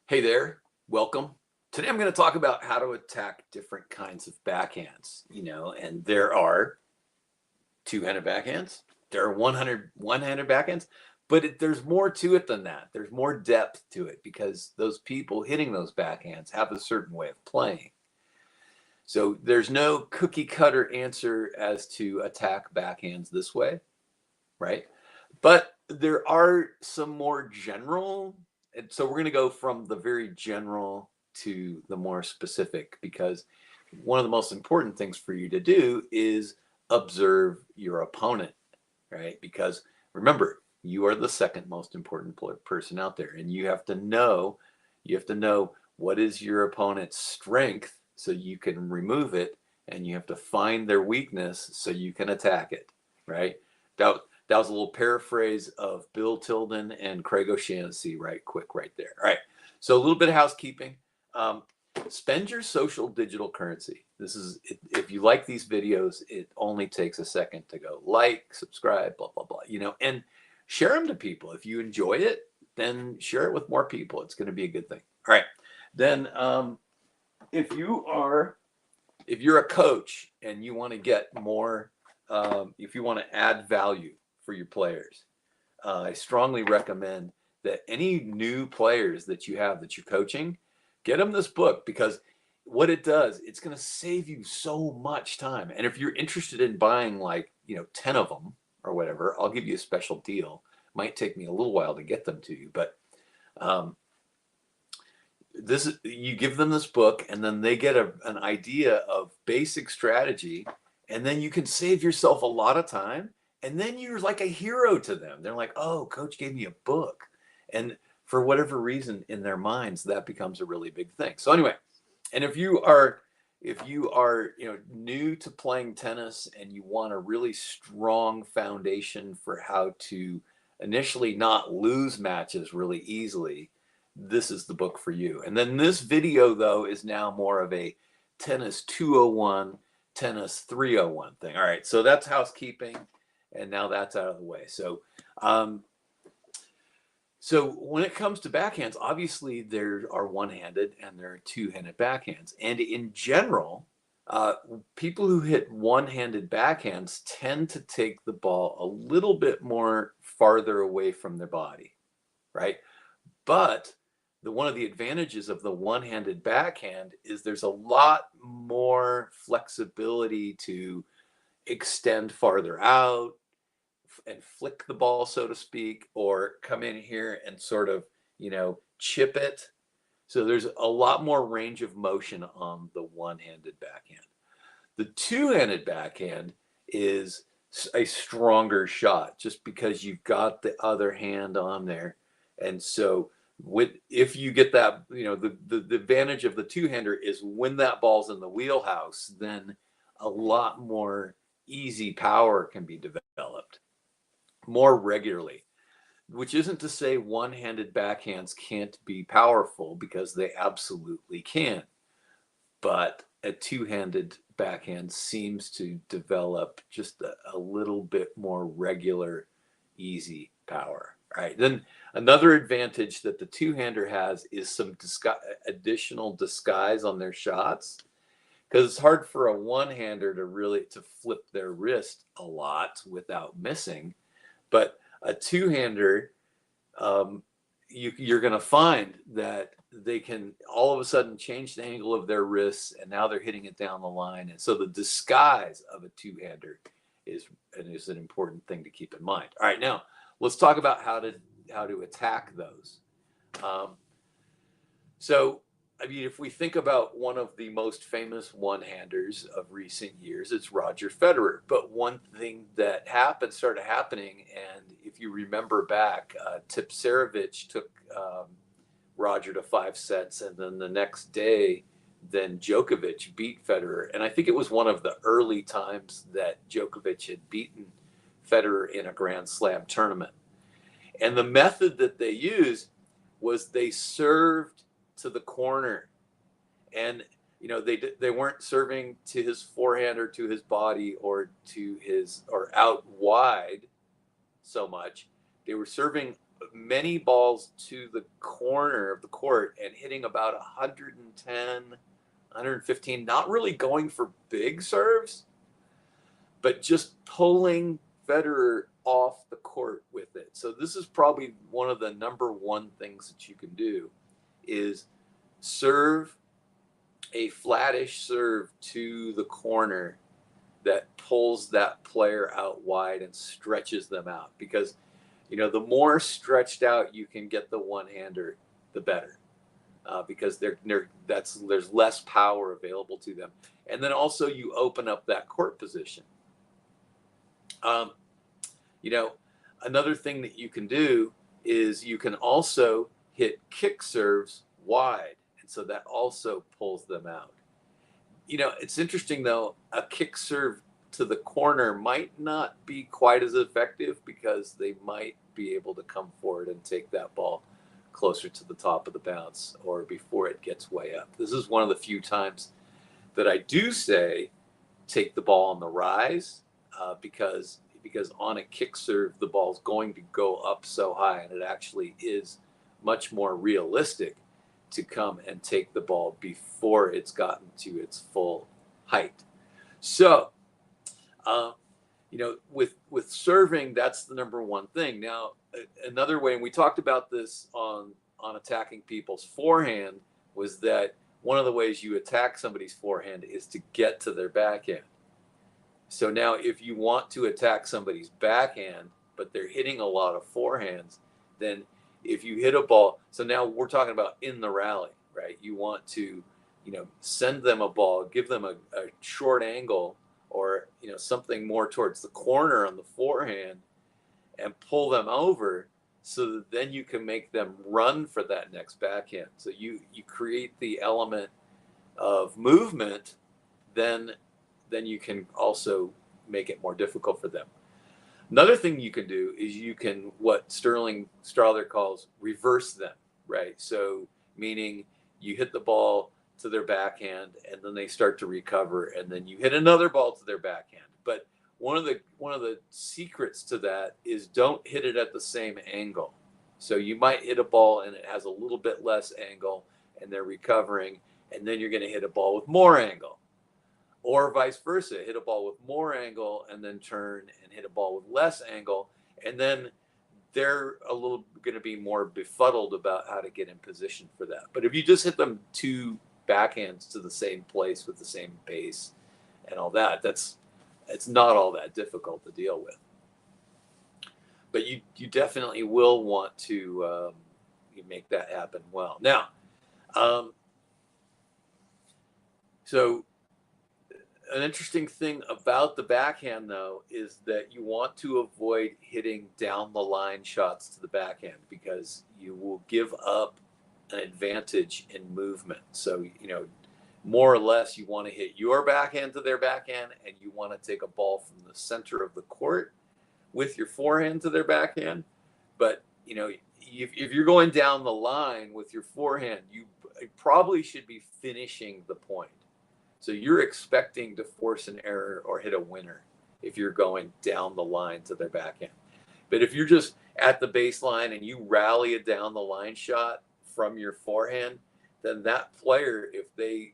Hey there, welcome. Today I'm going to talk about how to attack different kinds of backhands, and there are two-handed backhands, there are one-handed backhands, but there's more to it than that. There's more depth to it because those people hitting those backhands have a certain way of playing. So there's no cookie cutter answer as to attack backhands this way, right? But there are some more general, and so we're going to go from the very general to the more specific, because one of the most important things for you to do is observe your opponent, right? Because remember, you are the second most important person out there, and you have to know what is your opponent's strength so you can remove it, and you have to find their weakness so you can attack it, right? That was a little paraphrase of Bill Tilden and Craig O'Shaughnessy right quick right there. All right. So a little bit of housekeeping. Spend your social digital currency. If you like these videos, it only takes a second to go like, subscribe, blah, blah, blah, and share them to people. If you enjoy it, then share it with more people. It's going to be a good thing. All right. Then if you're a coach and you want to get more, if you want to add value for your players, I strongly recommend that any new players that you have that you're coaching, get them this book, because what it does, it's going to save you so much time. And if you're interested in buying 10 of them or whatever, I'll give you a special deal. Might take me a little while to get them to you, but you give them this book, and then they get an idea of basic strategy, and then you can save yourself a lot of time. And then you're like a hero to them. They're like, oh, coach gave me a book. And for whatever reason in their minds, that becomes a really big thing. So anyway, and if you are new to playing tennis and you want a really strong foundation for how to initially not lose matches really easily, this is the book for you. And then this video, though, is now more of a tennis 201, tennis 301 thing. All right, so that's housekeeping. And now that's out of the way. So when it comes to backhands, obviously there are one-handed and there are two-handed backhands. And in general, people who hit one-handed backhands tend to take the ball a little bit more farther away from their body, right? But one of the advantages of the one-handed backhand is there's a lot more flexibility to extend farther out and flick the ball, so to speak, or come in here and sort of, chip it. So there's a lot more range of motion on the one-handed backhand. The two-handed backhand is a stronger shot just because you've got the other hand on there. And so if you get that, the advantage of the two-hander is when that ball's in the wheelhouse, then a lot more easy power can be developed more regularly, which isn't to say one-handed backhands can't be powerful, because they absolutely can. But a two-handed backhand seems to develop just a little bit more regular, easy power. All right. Then another advantage that the two-hander has is some additional disguise on their shots, because it's hard for a one-hander to flip their wrist a lot without missing. But a two-hander, you're going to find that they can all of a sudden change the angle of their wrists, and now they're hitting it down the line. And so the disguise of a two-hander is an important thing to keep in mind. All right, now let's talk about how to attack those. So, if we think about one of the most famous one-handers of recent years, it's Roger Federer. But one thing that started happening, and if you remember back, Tipsarevic took Roger to 5 sets, and then the next day, then Djokovic beat Federer. And I think it was one of the early times that Djokovic had beaten Federer in a Grand Slam tournament. And the method that they used was they served to the corner, and they weren't serving to his forehand or to his body or out wide so much. They were serving many balls to the corner of the court and hitting about 110, 115, not really going for big serves, but just pulling Federer off the court with it. So this is probably one of the number one things that you can do is serve a flattish serve to the corner that pulls that player out wide and stretches them out. Because, the more stretched out you can get the one-hander, the better. Because there's less power available to them. And then also you open up that court position. Another thing that you can do is you can also hit kick serves wide. And so that also pulls them out. It's interesting though, a kick serve to the corner might not be quite as effective because they might be able to come forward and take that ball closer to the top of the bounce or before it gets way up. This is one of the few times that I do say take the ball on the rise because on a kick serve, the ball's going to go up so high, and it actually is much more realistic to come and take the ball before it's gotten to its full height. So, with serving, that's the number one thing. Now, another way, and we talked about this on attacking people's forehand, was that one of the ways you attack somebody's forehand is to get to their backhand. So now if you want to attack somebody's backhand, but they're hitting a lot of forehands, then if you hit a ball, so now we're talking about in the rally, right? You want to, send them a ball, give them a short angle or, something more towards the corner on the forehand and pull them over so that then you can make them run for that next backhand. So you create the element of movement, then you can also make it more difficult for them. Another thing you can do is you can, what Sterling Strother calls, reverse them, right? So meaning you hit the ball to their backhand and then they start to recover and then you hit another ball to their backhand. But one of the secrets to that is don't hit it at the same angle. So you might hit a ball and it has a little bit less angle and they're recovering, and then you're going to hit a ball with more angle. Or vice versa, hit a ball with more angle and then turn and hit a ball with less angle, and then they're a little going to be more befuddled about how to get in position for that. But if you just hit them two backhands to the same place with the same pace and all that, it's not all that difficult to deal with. But you definitely will want to you make that happen well. Now, so an interesting thing about the backhand, though, is that you want to avoid hitting down the line shots to the backhand because you will give up an advantage in movement. So, more or less, you want to hit your backhand to their backhand, and you want to take a ball from the center of the court with your forehand to their backhand. But, if you're going down the line with your forehand, you probably should be finishing the point. So you're expecting to force an error or hit a winner if you're going down the line to their backhand. But if you're just at the baseline and you rally a down the line shot from your forehand, then that player, if they,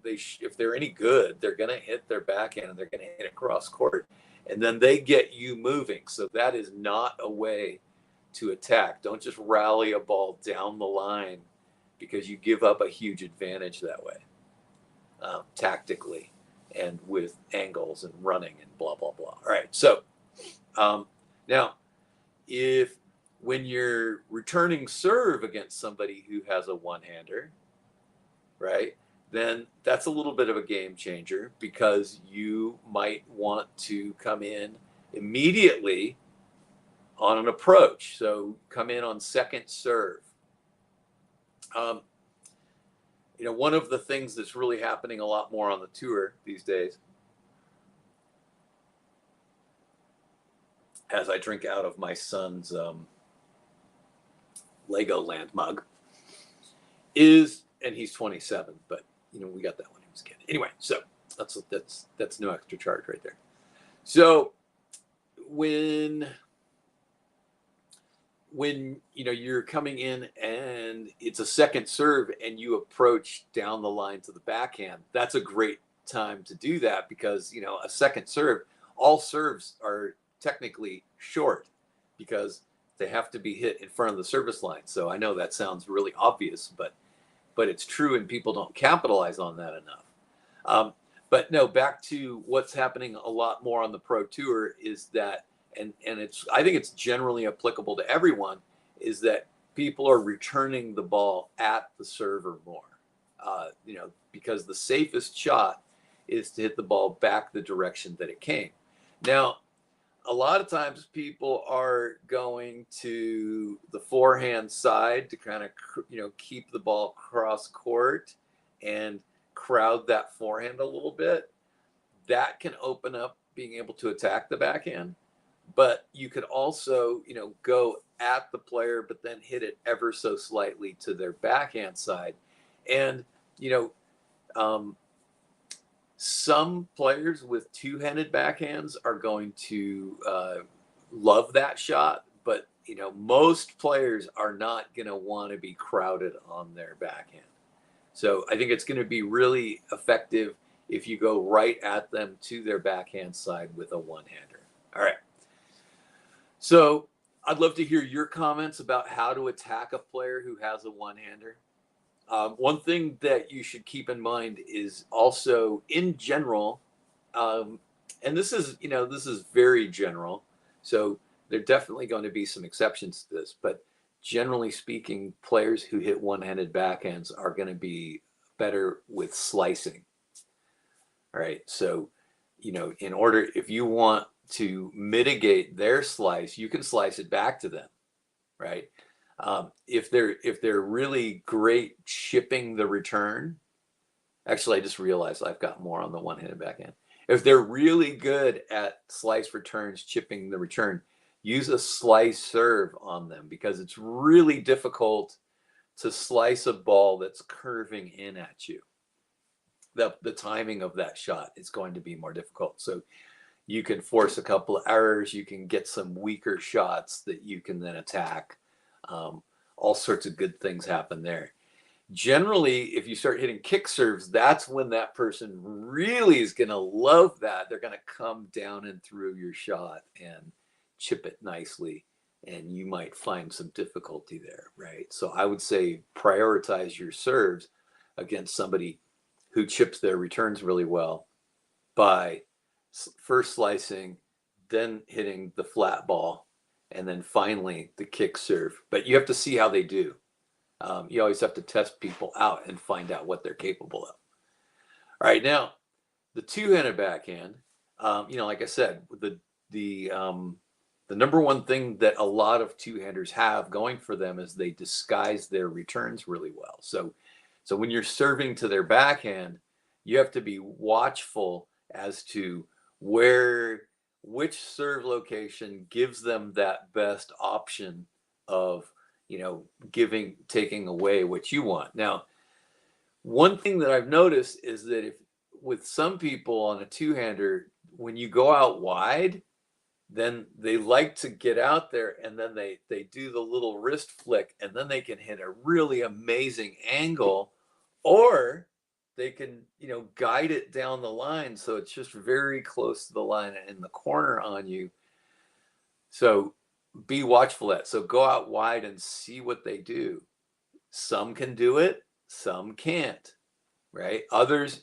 if they're any good, they're going to hit their backhand and they're going to hit across court, and then they get you moving. So that is not a way to attack. Don't just rally a ball down the line because you give up a huge advantage that way. Tactically and with angles and running and blah, blah, blah. All right. So now, when you're returning serve against somebody who has a one-hander, right, then that's a little bit of a game changer because you might want to come in immediately on an approach. So come in on second serve. One of the things that's really happening a lot more on the tour these days, as I drink out of my son's Legoland mug, is, and he's 27, but we got that when he was a kid. Anyway, so that's no extra charge right there. So when when you're coming in and it's a second serve and you approach down the line to the backhand, that's a great time to do that, because a second serve, all serves are technically short because they have to be hit in front of the service line. So I know that sounds really obvious, but it's true, and people don't capitalize on that enough. But no, back to what's happening a lot more on the Pro Tour is that, and I think it's generally applicable to everyone, is that people are returning the ball at the server more. Because the safest shot is to hit the ball back the direction that it came. Now, a lot of times people are going to the forehand side to kind of keep the ball cross court and crowd that forehand a little bit. That can open up being able to attack the backhand, but you could also go at the player but then hit it ever so slightly to their backhand side. And some players with two-handed backhands are going to love that shot, but most players are not going to want to be crowded on their backhand. So I think it's going to be really effective if you go right at them to their backhand side with a one-hander. All right. So I'd love to hear your comments about how to attack a player who has a one-hander. One thing that you should keep in mind is also, in general, and this is very general, so there are definitely going to be some exceptions to this, but generally speaking, players who hit one-handed backhands are going to be better with slicing. All right, so in order, if you want to mitigate their slice, you can slice it back to them, right? If they're really great chipping the return, actually, I just realized I've got more on the one-handed backhand. If they're really good at slice returns, chipping the return, use a slice serve on them, because it's really difficult to slice a ball that's curving in at you. The timing of that shot is going to be more difficult. So you can force a couple of errors. You can get some weaker shots that you can then attack. All sorts of good things happen there. Generally, if you start hitting kick serves, that's when that person really is going to love that. They're going to come down and through your shot and chip it nicely, and you might find some difficulty there, right? So I would say prioritize your serves against somebody who chips their returns really well by first slicing, then hitting the flat ball, and then finally the kick serve. But you have to see how they do. You always have to test people out and find out what they're capable of. All right, now the two-handed backhand. Like I said, the number one thing that a lot of two-handers have going for them is they disguise their returns really well. So when you're serving to their backhand, you have to be watchful as to which serve location gives them that best option of taking away what you want. Now, one thing that I've noticed is that if with some people on a two-hander, when you go out wide, then they like to get out there and then they do the little wrist flick, and then they can hit a really amazing angle, or they can guide it down the line so it's just very close to the line in the corner on you. So be watchful of that. So go out wide and see what they do. Some can do it, some can't, right? Others,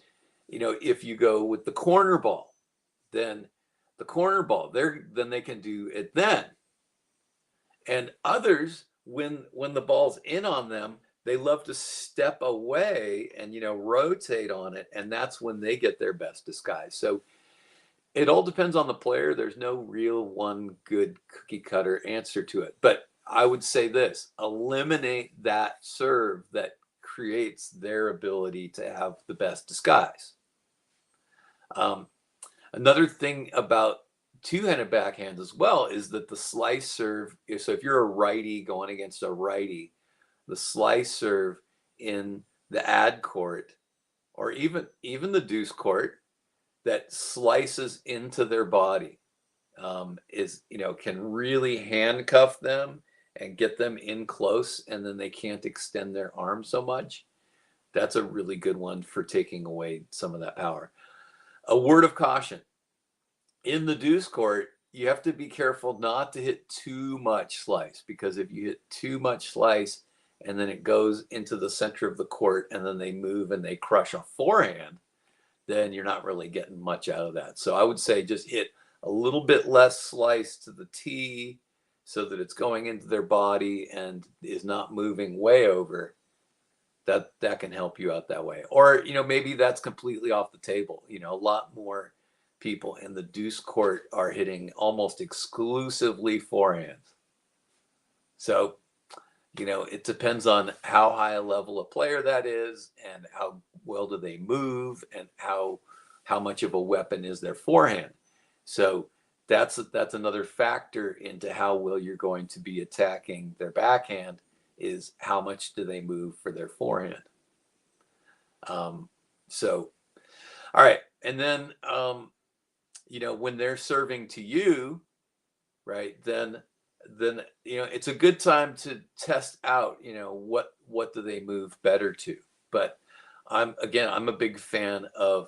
if you go with the corner ball, then the corner ball, then they can do it then. And others, when the ball's in on them, they love to step away and rotate on it, and that's when they get their best disguise. So it all depends on the player. There's no real one good cookie cutter answer to it. But I would say this: eliminate that serve that creates their ability to have the best disguise. Another thing about two-handed backhands as well is that the slice serve, so if you're a righty going against a righty, the slice serve in the ad court, or even the deuce court, that slices into their body, can really handcuff them and get them in close, and then they can't extend their arm so much, that's a really good one for taking away some of that power. A word of caution. In the deuce court, you have to be careful not to hit too much slice, because if you hit too much slice and then it goes into the center of the court and then they move and they crush a forehand, then you're not really getting much out of that. So I would say just hit a little bit less slice to the tee so that it's going into their body and is not moving way over. That can help you out that way. Or, maybe that's completely off the table. A lot more people in the deuce court are hitting almost exclusively forehands. So, it depends on how high a level of player that is and how well do they move and how much of a weapon is their forehand. So that's another factor into how well you're going to be attacking their backhand, is how much do they move for their forehand. So, all right. And then, when they're serving to you, right, then it's a good time to test out, what do they move better to. But I'm a big fan of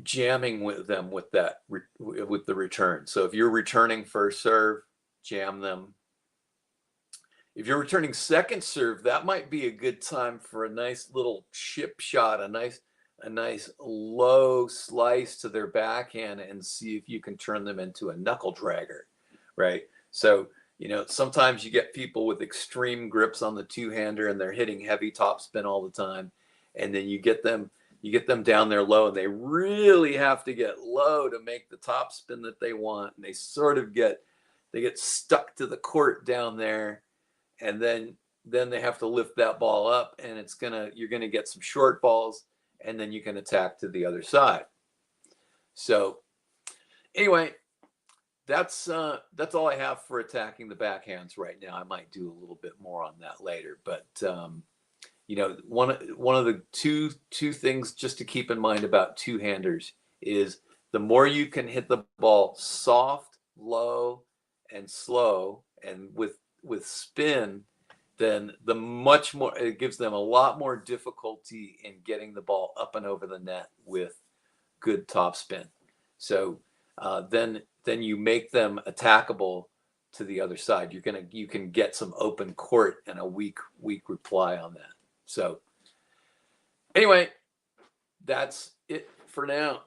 jamming with them with the return. So if you're returning first serve, jam them. If you're returning second serve, that might be a good time for a nice little chip shot, a nice low slice to their backhand, and see if you can turn them into a knuckle dragger, right? So, sometimes you get people with extreme grips on the two-hander and they're hitting heavy topspin all the time. And then you get them down there low, and they really have to get low to make the topspin that they want. And they sort of get stuck to the court down there. And then they have to lift that ball up, and you're gonna get some short balls, and then you can attack to the other side. So anyway, that's all I have for attacking the backhands right now. I might do a little bit more on that later, but one of the two things just to keep in mind about two-handers is the more you can hit the ball soft, low, and slow, and with spin, then the much more it gives them a lot more difficulty in getting the ball up and over the net with good topspin. So then you make them attackable to the other side. You can get some open court and a weak reply on that. So anyway, that's it for now.